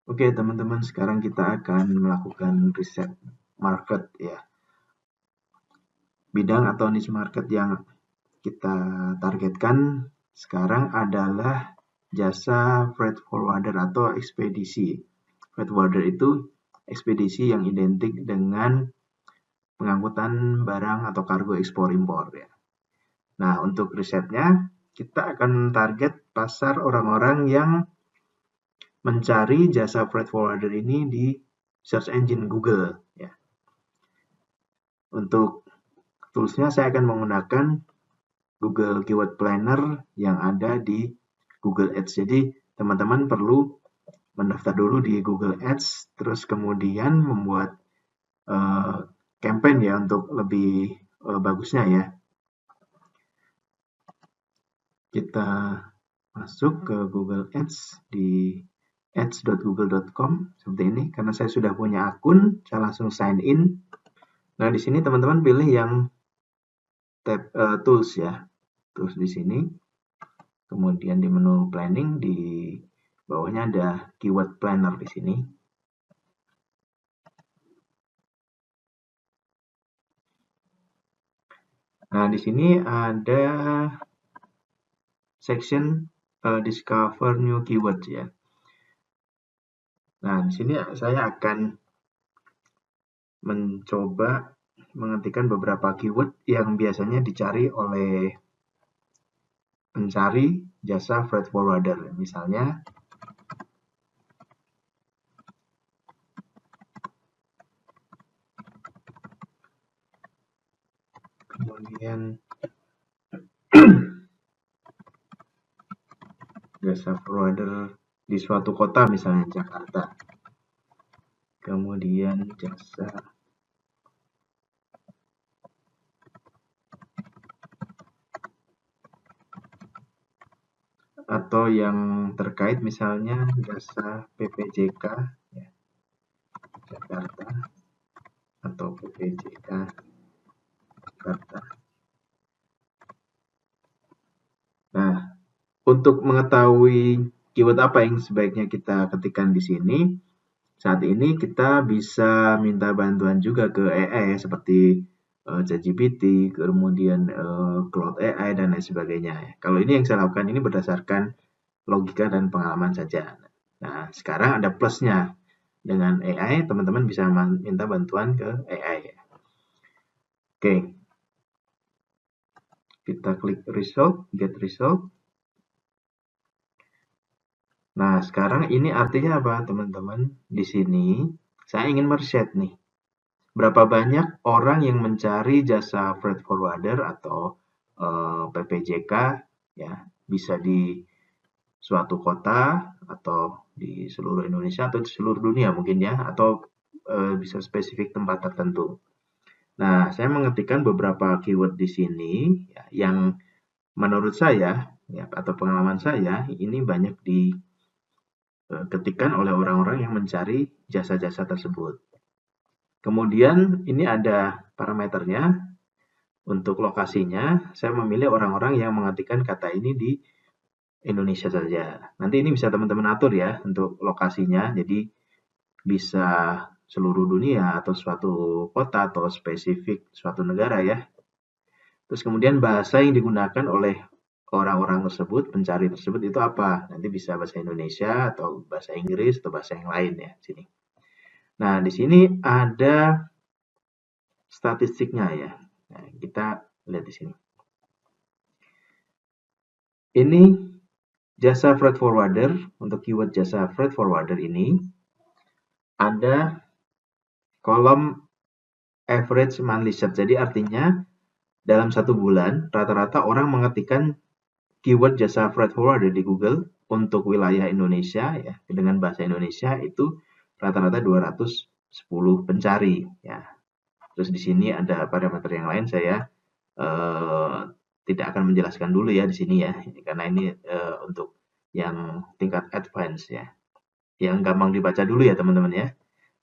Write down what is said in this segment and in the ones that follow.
Oke, teman-teman, sekarang kita akan melakukan riset market ya. Bidang atau niche market yang kita targetkan sekarang adalah jasa freight forwarder atau ekspedisi. Freight forwarder itu ekspedisi yang identik dengan pengangkutan barang atau kargo ekspor impor ya. Nah, untuk risetnya kita akan target pasar orang-orang yang mencari jasa freight forwarder ini di search engine Google ya. Untuk toolsnya saya akan menggunakan Google Keyword Planner yang ada di Google Ads. Jadi teman-teman perlu mendaftar dulu di Google Ads, terus kemudian membuat campaign ya untuk lebih bagusnya ya. Kita masuk ke Google Ads di ads.google.com seperti ini. Karena saya sudah punya akun, saya langsung sign in. Nah, di sini teman-teman pilih yang tab tools ya. Tools di sini. Kemudian di menu planning di bawahnya ada keyword planner di sini. Nah, di sini ada section discover new keywords ya. Nah, di sini saya akan mencoba mengetikkan beberapa keyword yang biasanya dicari oleh pencari jasa freight forwarder. Misalnya kemudian jasa forwarder di suatu kota, misalnya Jakarta. Kemudian jasa atau yang terkait, misalnya jasa PPJK ya, Jakarta atau PPJK Jakarta. Nah, untuk mengetahui keyword apa yang sebaiknya kita ketikkan di sini, saat ini kita bisa minta bantuan juga ke AI seperti ChatGPT, kemudian Claude AI dan lain sebagainya. Kalau ini yang saya lakukan ini berdasarkan logika dan pengalaman saja. Nah, sekarang ada plusnya. Dengan AI, teman-teman bisa minta bantuan ke AI. Oke. Kita klik result, get result. Nah, sekarang ini artinya apa, teman-teman? Di sini saya ingin meriset nih. Berapa banyak orang yang mencari jasa freight forwarder atau PPJK ya, bisa di suatu kota atau di seluruh Indonesia atau di seluruh dunia mungkin ya, atau bisa spesifik tempat tertentu. Nah, saya mengetikkan beberapa keyword di sini ya, yang menurut saya ya, atau pengalaman saya ini banyak diketikkan oleh orang-orang yang mencari jasa-jasa tersebut. Kemudian ini ada parameternya. Untuk lokasinya, saya memilih orang-orang yang mengetikkan kata ini di Indonesia saja. Nanti ini bisa teman-teman atur ya untuk lokasinya. Jadi bisa seluruh dunia atau suatu kota atau spesifik suatu negara ya. Terus kemudian bahasa yang digunakan oleh orang-orang tersebut, pencari tersebut itu apa? Nanti bisa bahasa Indonesia atau bahasa Inggris atau bahasa yang lain ya sini. Nah, di sini ada statistiknya ya. Nah, kita lihat di sini. Ini jasa freight forwarder, untuk keyword jasa freight forwarder ini ada kolom average monthly search. Jadi artinya dalam satu bulan rata-rata orang mengetikkan keyword jasa freight forwarder di Google untuk wilayah Indonesia ya dengan bahasa Indonesia itu rata-rata 210 pencari ya. Terus di sini ada parameter yang lain, saya tidak akan menjelaskan dulu ya di sini ya, karena ini untuk yang tingkat advance ya, yang gampang dibaca dulu ya teman-teman ya.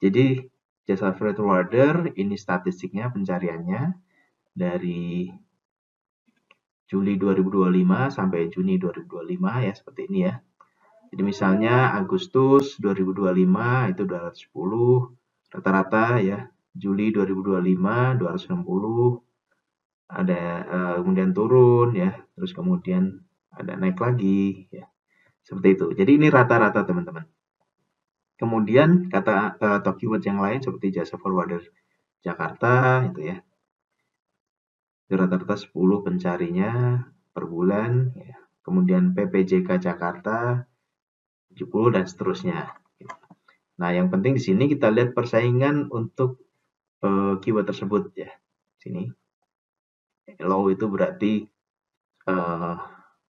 Jadi jasa freight forwarder ini statistiknya pencariannya dari Juli 2025 sampai Juni 2025 ya, seperti ini ya. Jadi misalnya Agustus 2025 itu 210 rata-rata ya. Juli 2025 260, ada kemudian turun ya, terus kemudian ada naik lagi ya. Seperti itu. Jadi ini rata-rata teman-teman. Kemudian kata atau keyword yang lain seperti jasa forwarder Jakarta itu ya. Rata-rata 10 pencarinya per bulan ya. Kemudian PPJK Jakarta 70 dan seterusnya. Nah, yang penting di sini kita lihat persaingan untuk keyword tersebut ya. Sini. Low itu berarti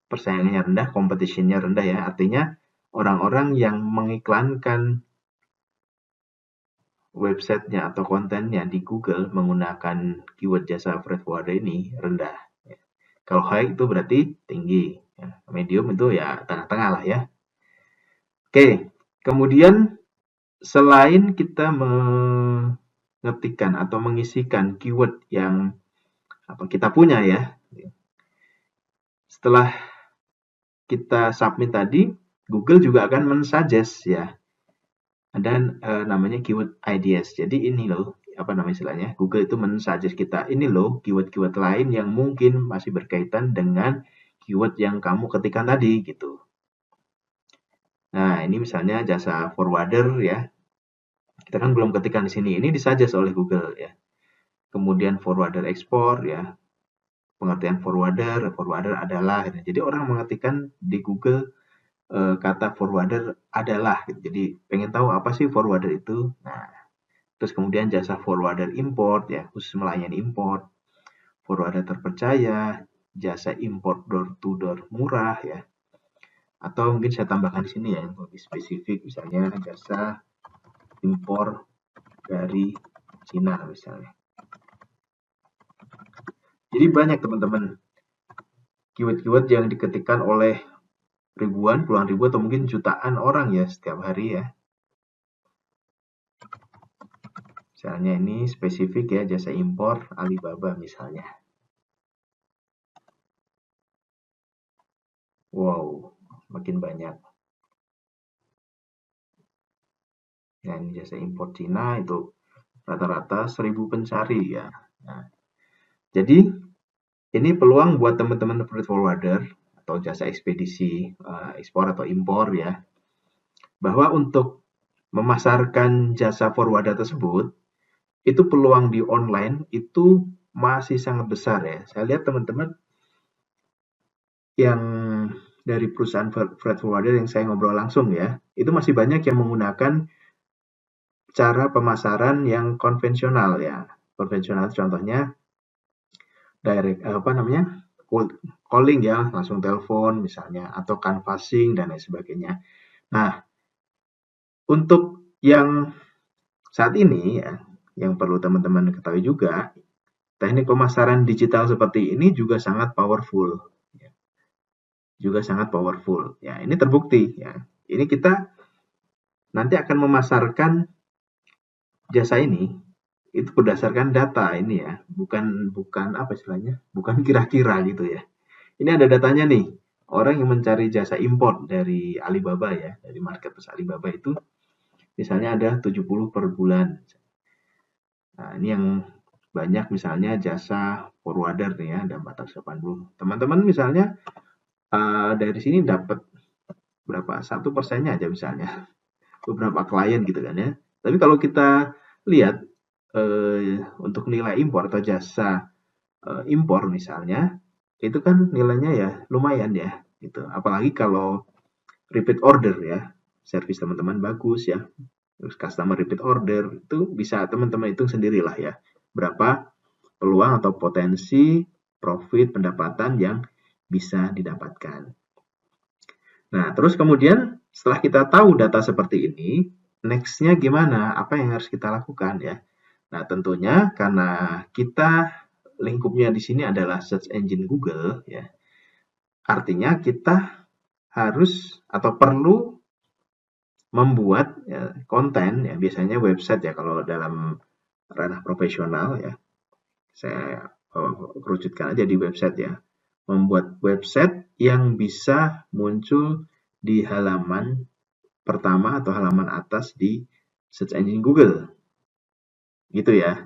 persaingannya rendah, competition-nya rendah ya. Artinya orang-orang yang mengiklankan websitenya atau kontennya di Google menggunakan keyword jasa freight forwarder ini rendah. Kalau high itu berarti tinggi. Medium itu ya tengah-tengah lah ya. Oke, kemudian selain kita mengetikkan atau mengisikan keyword yang kita punya ya, setelah kita submit tadi, Google juga akan mensuggest ya. Ada namanya keyword ideas. Jadi ini loh, apa namanya istilahnya? Google itu mensuggest kita, ini loh keyword-keyword lain yang mungkin masih berkaitan dengan keyword yang kamu ketikkan tadi gitu. Nah, ini misalnya jasa forwarder ya. Kita kan belum ketikkan di sini. Ini disuggest oleh Google ya. Kemudian forwarder ekspor ya. Pengertian forwarder adalah. Jadi orang mengetikkan di Google kata forwarder adalah. Gitu. Jadi pengen tahu apa sih forwarder itu. Nah, terus kemudian jasa forwarder import ya, khusus melayani import. Forwarder terpercaya, jasa import door to door murah ya. Atau mungkin saya tambahkan di sini ya yang lebih spesifik, misalnya jasa impor dari Cina misalnya. Jadi banyak teman-teman keyword-keyword yang diketikkan oleh ribuan, puluhan ribu atau mungkin jutaan orang ya setiap hari ya. Misalnya ini spesifik ya, jasa impor Alibaba misalnya. Wow, makin banyak. Nah, ini jasa impor Cina itu rata-rata 1000 pencari ya. Nah, jadi ini peluang buat teman-teman freight forwarder atau jasa ekspedisi ekspor atau impor ya, bahwa untuk memasarkan jasa forwarder tersebut, itu peluang di online itu masih sangat besar ya. Saya lihat teman-teman yang dari perusahaan freight forwarder yang saya ngobrol langsung ya, itu masih banyak yang menggunakan cara pemasaran yang konvensional ya. Konvensional contohnya direct calling ya, langsung telepon misalnya, atau canvassing dan lain sebagainya. Nah, untuk yang saat ini ya, yang perlu teman-teman ketahui juga, teknik pemasaran digital seperti ini juga sangat powerful. Juga sangat powerful. Ya, ini terbukti ya. Ini kita nanti akan memasarkan jasa ini itu berdasarkan data ini ya, bukan apa istilahnya, bukan kira-kira gitu ya. Ini ada datanya nih. Orang yang mencari jasa import dari Alibaba ya, dari marketplace Alibaba itu misalnya ada 70 per bulan. Nah, ini yang banyak misalnya jasa forwarder nih ya, ada 480. Teman-teman misalnya dari sini dapat berapa? 1%-nya aja misalnya. Beberapa klien gitu kan ya. Tapi kalau kita lihat untuk nilai impor atau jasa impor misalnya, itu kan nilainya ya lumayan ya gitu. Apalagi kalau repeat order ya, service teman-teman bagus ya. Terus customer repeat order itu bisa teman-teman hitung sendirilah ya. Berapa peluang atau potensi profit pendapatan yang bisa didapatkan. Nah, terus kemudian setelah kita tahu data seperti ini, next-nya gimana? Apa yang harus kita lakukan ya? Nah, tentunya karena kita lingkupnya di sini adalah search engine Google ya. Artinya kita harus atau perlu membuat ya, konten ya, biasanya website ya kalau dalam ranah profesional ya. Saya kerucutkan aja di website ya. Membuat website yang bisa muncul di halaman pertama atau halaman atas di search engine Google. Gitu ya.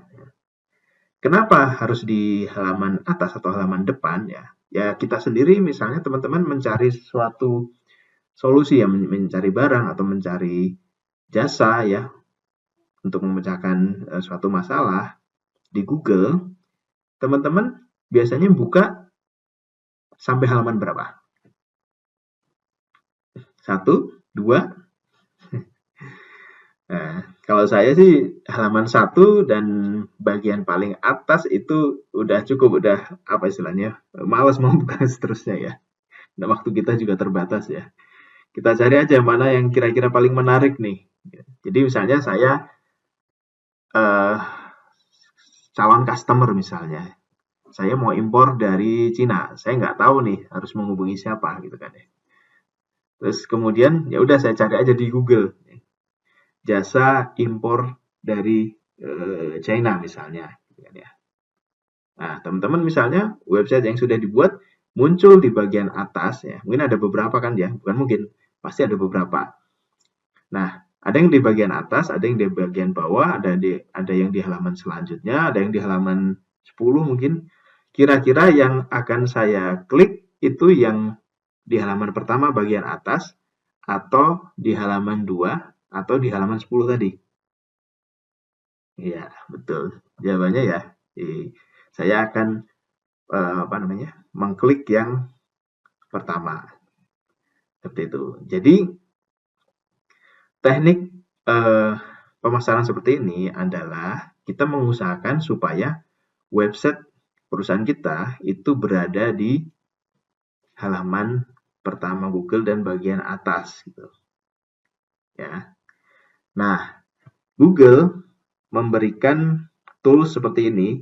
Kenapa harus di halaman atas atau halaman depan ya? Ya kita sendiri misalnya teman-teman mencari suatu solusi ya, mencari barang atau mencari jasa ya untuk memecahkan suatu masalah di Google, teman-teman biasanya buka sampai halaman berapa? 1, 2. Nah, kalau saya sih halaman 1 dan bagian paling atas itu udah cukup, udah apa istilahnya, males mau buka seterusnya ya. Nah, waktu kita juga terbatas ya. Kita cari aja mana yang kira-kira paling menarik nih. Jadi misalnya saya calon customer misalnya, saya mau impor dari Cina, saya nggak tahu nih harus menghubungi siapa gitu kan ya. Terus kemudian ya udah saya cari aja di Google jasa impor dari China misalnya. Nah, teman-teman misalnya website yang sudah dibuat muncul di bagian atas ya. Mungkin ada beberapa kan ya, bukan mungkin, pasti ada beberapa. Nah, ada yang di bagian atas, ada yang di bagian bawah, ada yang di halaman selanjutnya, ada yang di halaman 10 mungkin. Kira-kira yang akan saya klik itu yang di halaman pertama bagian atas atau di halaman 2 atau di halaman 10 tadi. Iya, betul. Jawabannya ya, saya akan mengklik yang pertama. Seperti itu. Jadi teknik pemasaran seperti ini adalah kita mengusahakan supaya website perusahaan kita itu berada di halaman pertama Google dan bagian atas gitu. Ya. Nah, Google memberikan tools seperti ini,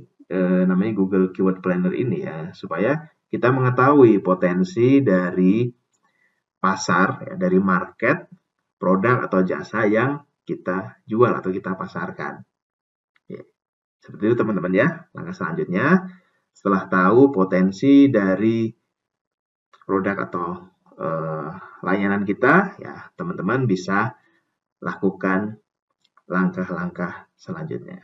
namanya Google Keyword Planner ini ya, supaya kita mengetahui potensi dari pasar, ya, dari market, produk atau jasa yang kita jual atau kita pasarkan. Ya, seperti itu teman-teman ya. Langkah selanjutnya, setelah tahu potensi dari produk atau layanan kita, ya teman-teman bisa lakukan langkah-langkah selanjutnya.